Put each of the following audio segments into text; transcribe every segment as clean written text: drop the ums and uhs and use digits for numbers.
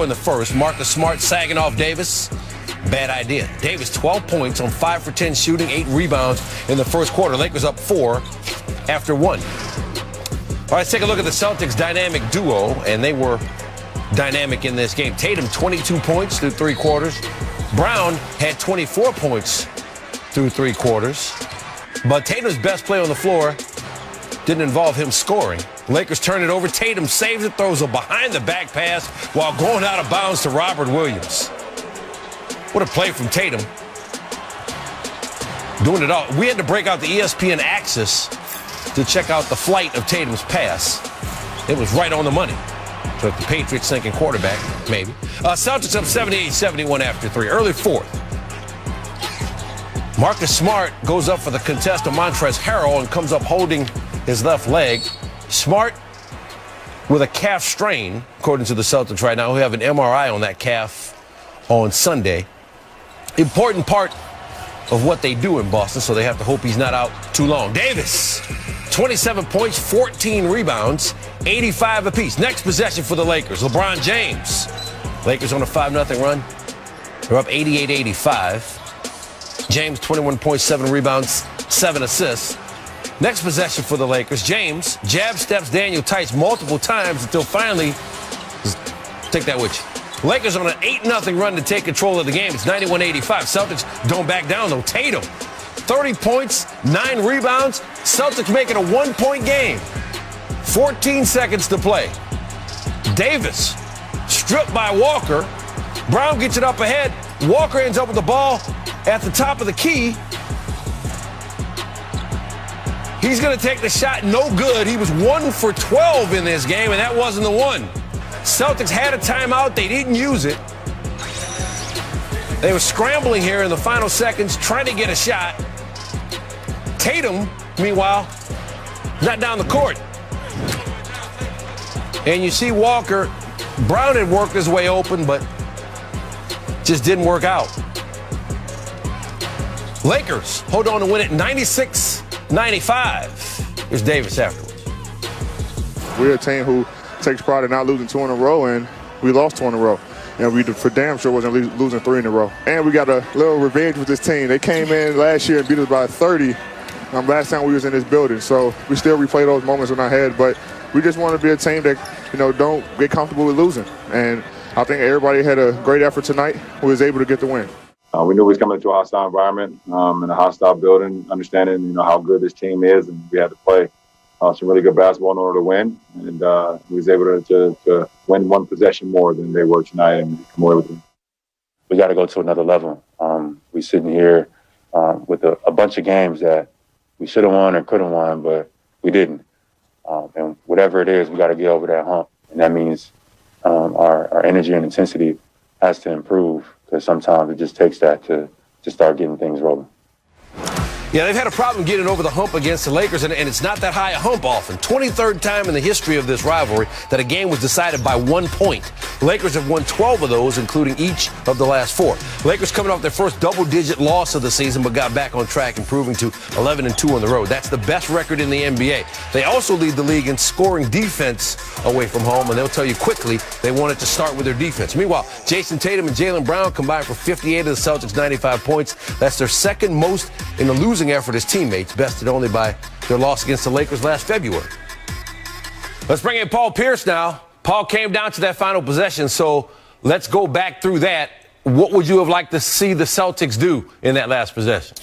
In the first, Marcus Smart sagging off Davis. Bad idea. Davis 12 points on 5 for 10 shooting, 8 rebounds in the first quarter. Lakers up 4 after 1. All right, let's take a look at the Celtics dynamic duo, and they were dynamic in this game. Tatum 22 points through 3 quarters. Brown had 24 points through 3 quarters. But Tatum's best play on the floor didn't involve him scoring. Lakers turn it over. Tatum saves it, throws a behind-the-back pass while going out of bounds to Robert Williams. What a play from Tatum. Doing it all. We had to break out the ESPN Axis to check out the flight of Tatum's pass. It was right on the money. So if the Patriots thinking quarterback, maybe. Celtics up 78-71 after 3. Early fourth. Marcus Smart goes up for the contest of Montrezl Harrell and comes up holding his left leg. Smart with a calf strain, according to the Celtics right now, who have an MRI on that calf on Sunday. Important part of what they do in Boston, so they have to hope he's not out too long. Davis, 27 points, 14 rebounds, 85 apiece. Next possession for the Lakers, LeBron James. Lakers on a 5-0 run. They're up 88-85. James, 21 points, 7 rebounds, 7 assists. Next possession for the Lakers, James jab steps Daniel Tice multiple times until finally, take that with you. Lakers on an 8-0 run to take control of the game. It's 91-85. Celtics don't back down, though. Tatum, 30 points, 9 rebounds. Celtics make it a 1-point game. 14 seconds to play. Davis, stripped by Walker. Brown gets it up ahead. Walker ends up with the ball at the top of the key. He's going to take the shot, no good. He was 1 for 12 in this game, and that wasn't the one. Celtics had a timeout. They didn't use it. They were scrambling here in the final seconds, trying to get a shot. Tatum, meanwhile, not down the court. And you see Walker, Brown had worked his way open, but just didn't work out. Lakers hold on to win it 96-95. Here's Davis afterwards. We're a team who takes pride in not losing 2 in a row, and we lost 2 in a row. And we for damn sure wasn't losing 3 in a row. And we got a little revenge with this team. They came in last year and beat us by 30 last time we was in this building. So we still replay those moments in our head, but we just want to be a team that, don't get comfortable with losing. And I think everybody had a great effort tonight who was able to get the win. We knew we was coming into a hostile environment, in a hostile building, understanding, how good this team is, and we had to play some really good basketball in order to win. And we was able to win 1 possession more than they were tonight and come away with it. We got to go to another level. We sitting here with a bunch of games that we should have won or could have won, but we didn't. And whatever it is, we got to get over that hump. And that means our energy and intensity has to improve, because sometimes it just takes that to start getting things rolling. Yeah, they've had a problem getting over the hump against the Lakers, and it's not that high a hump often. 23rd time in the history of this rivalry that a game was decided by 1 point. The Lakers have won 12 of those, including each of the last 4. Lakers coming off their first double-digit loss of the season, but got back on track, improving to 11-2 on the road. That's the best record in the NBA. They also lead the league in scoring defense away from home, and they'll tell you quickly they want it to start with their defense. Meanwhile, Jason Tatum and Jaylen Brown combined for 58 of the Celtics' 95 points. That's their second most in the losing effort as teammates, bested only by their loss against the Lakers last February. Let's bring in Paul Pierce now. Paul, came down to that final possession, so let's go back through that. What would you have liked to see the Celtics do in that last possession?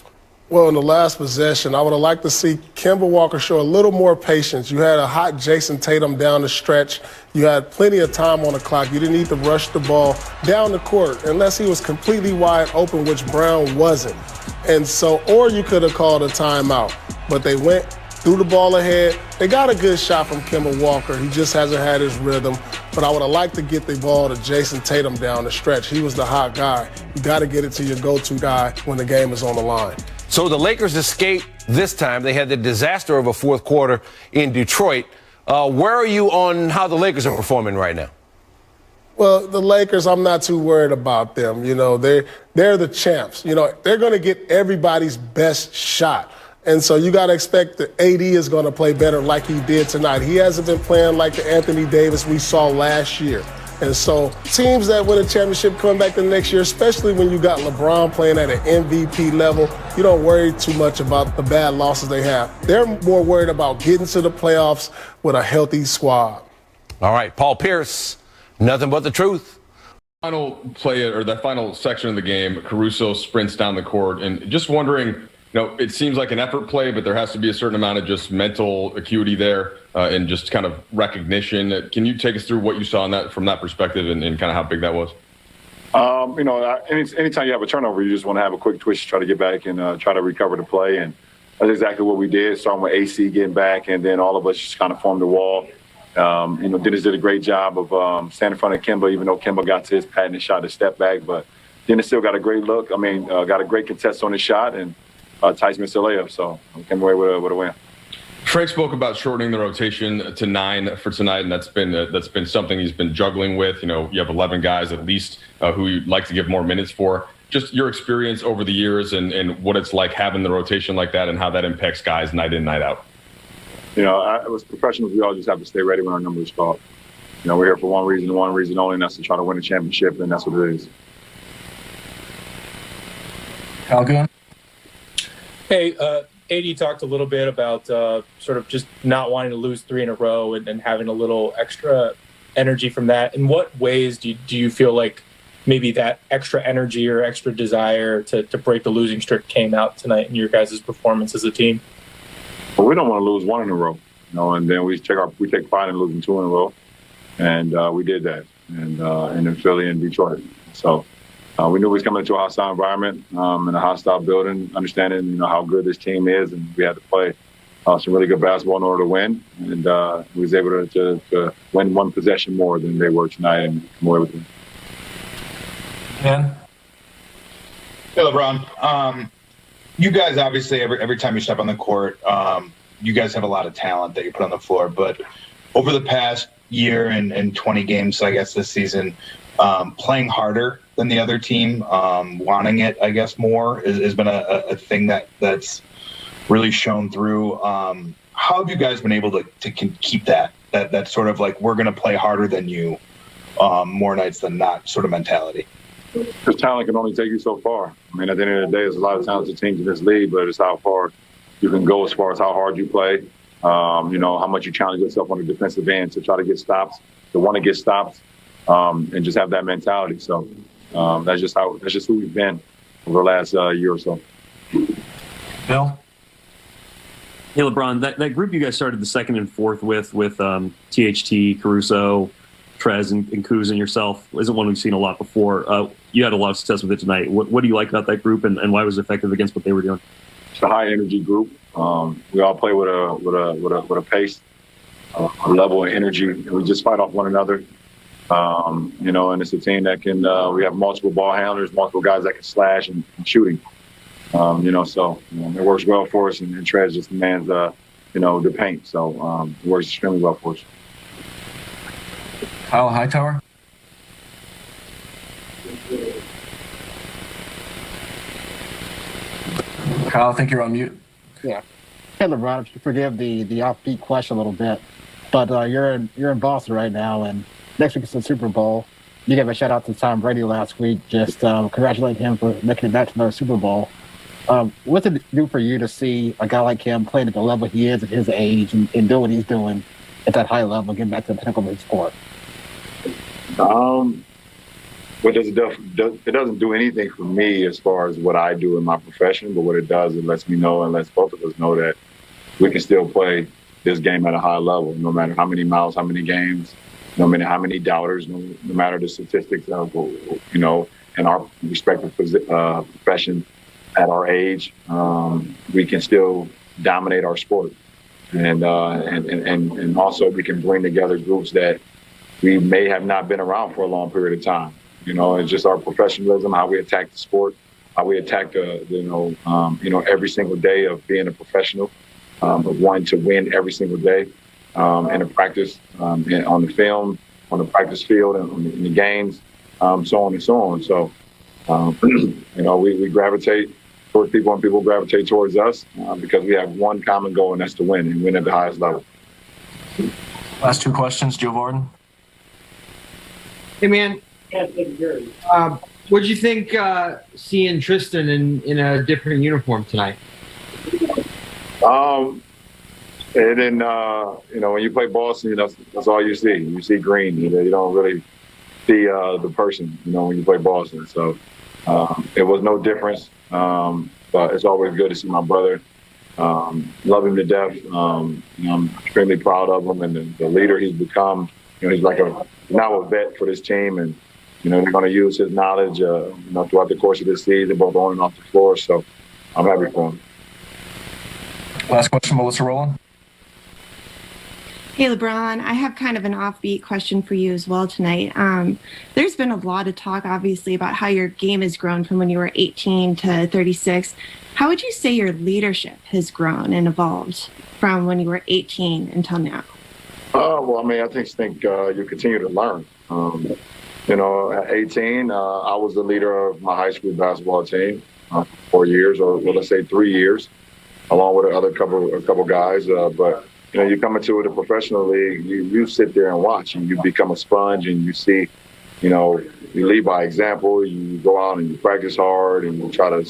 Well, in the last possession, I would have liked to see Kemba Walker show a little more patience. You had a hot Jason Tatum down the stretch. You had plenty of time on the clock. You didn't need to rush the ball down the court unless he was completely wide open, which Brown wasn't. And so, or you could have called a timeout. But they went, threw the ball ahead. They got a good shot from Kemba Walker. He just hasn't had his rhythm. But I would have liked to get the ball to Jason Tatum down the stretch. He was the hot guy. You got to get it to your go-to guy when the game is on the line. So the Lakers escaped this time. They had the disaster of a fourth quarter in Detroit. Where are you on how the Lakers are performing right now? Well, the Lakers, I'm not too worried about them. They're the champs. They're going to get everybody's best shot. And so you got to expect that AD is going to play better like he did tonight. He hasn't been playing like the Anthony Davis we saw last year. And so teams that win a championship coming back the next year, especially when you got LeBron playing at an MVP level, you don't worry too much about the bad losses they have. They're more worried about getting to the playoffs with a healthy squad. All right, Paul Pierce, nothing but the truth. Final play or that final section of the game, Caruso sprints down the court, and just wondering, it seems like an effort play, but there has to be a certain amount of just mental acuity there and just kind of recognition. Can you take us through what you saw in that from that perspective and kind of how big that was? Anytime you have a turnover, you just want to have a quick twitch, try to get back and try to recover the play. And that's exactly what we did, starting with AC getting back, and then all of us just kind of formed the wall. Dennis did a great job of standing in front of Kemba, even though Kemba got to his patented shot to step back. But Dennis still got a great look. Got a great contest on his shot, and Tyson missed a layup, so we came away with a win. Frank spoke about shortening the rotation to 9 for tonight, and that's been something he's been juggling with. You have 11 guys at least who you'd like to give more minutes for. Just your experience over the years and what it's like having the rotation like that and how that impacts guys night in, night out. As professionals, we all just have to stay ready when our number is called. We're here for one reason only, and that's to try to win a championship, and that's what it is. Falcon? Hey, AD talked a little bit about sort of just not wanting to lose 3 in a row and having a little extra energy from that. In what ways do you feel like maybe that extra energy or extra desire to break the losing streak came out tonight in your guys' performance as a team? Well, we don't want to lose 1 in a row, and then we take pride in losing 2 in a row, and we did that, and in Philly and Detroit. So we knew we was coming into a hostile environment in a hostile building, understanding how good this team is, and we had to play some really good basketball in order to win, and we was able to win 1 possession more than they were tonight and come away with it. Yeah. Hey, LeBron. You guys obviously every time you step on the court, you guys have a lot of talent that you put on the floor. But over the past year and 20 games, I guess this season, playing harder than the other team, wanting it, I guess, more has been a thing that's really shown through. How have you guys been able to keep that sort of like we're going to play harder than you more nights than not sort of mentality? Because talent can only take you so far. At the end of the day, there's a lot of talented teams in this league, but it's how far you can go as far as how hard you play. How much you challenge yourself on the defensive end to try to get stops, to want to get stops, and just have that mentality. So that's just who we've been over the last year or so. Bill? Hey, LeBron, that group you guys started the second and fourth with THT, Caruso, Trez, and Kuz and yourself isn't one we've seen a lot before. You had a lot of success with it tonight. What do you like about that group, and why was it effective against what they were doing? It's a high energy group. We all play with a pace, a level of energy, and we just fight off one another. And it's a team that can. We have multiple ball handlers, multiple guys that can slash and shooting. So it works well for us, and Trez just demands the paint. So it works extremely well for us. Kyle Hightower? Kyle, I think you're on mute. Yeah. Hey, LeBron, forgive the offbeat question a little bit, but you're in Boston right now, and next week is the Super Bowl. You gave a shout out to Tom Brady last week. Just congratulate him for making it back to another Super Bowl. What's it do for you to see a guy like him playing at the level he is at his age and do what he's doing at that high level, getting back to the pinnacle of his sport? It doesn't do anything for me as far as what I do in my profession, but what it does, it lets me know and lets both of us know that we can still play this game at a high level, no matter how many miles, how many games, no matter how many doubters, no matter the statistics of, in our respective profession at our age, we can still dominate our sport. And also we can bring together groups that we may have not been around for a long period of time. It's just our professionalism, how we attack the sport, how we attack every single day of being a professional, of wanting to win every single day, in a practice, on the film, on the practice field, and in the games, so on and so on. So, we gravitate towards people, and people gravitate towards us because we have one common goal, and that's to win and win at the highest level. Last 2 questions, Joe Varden. Hey, man. What did you think seeing Tristan in a different uniform tonight? And then, when you play Boston, that's all you see. You see green. You don't really see the person, when you play Boston. So it was no difference. But it's always good to see my brother. Love him to death. I'm extremely proud of him and the leader he's become. He's like now a vet for this team, and they're going to use his knowledge, throughout the course of this season, both on and off the floor. So I'm happy for him. Last question, Melissa Rowland. Hey, LeBron, I have kind of an offbeat question for you as well tonight. There's been a lot of talk, obviously, about how your game has grown from when you were 18 to 36. How would you say your leadership has grown and evolved from when you were 18 until now? I think you continue to learn. At 18, I was the leader of my high school basketball team for 4 years, or let's say 3 years, along with a couple guys. But you come into the professional league, you sit there and watch, and you become a sponge, and you see, you lead by example. You go out and you practice hard, and you try to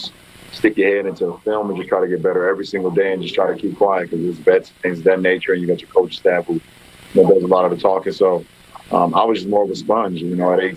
stick your head into the film and just try to get better every single day, and just try to keep quiet because there's bets, things of that nature, and you got your coach staff who does a lot of the talking. So I was just more of a sponge, at 18.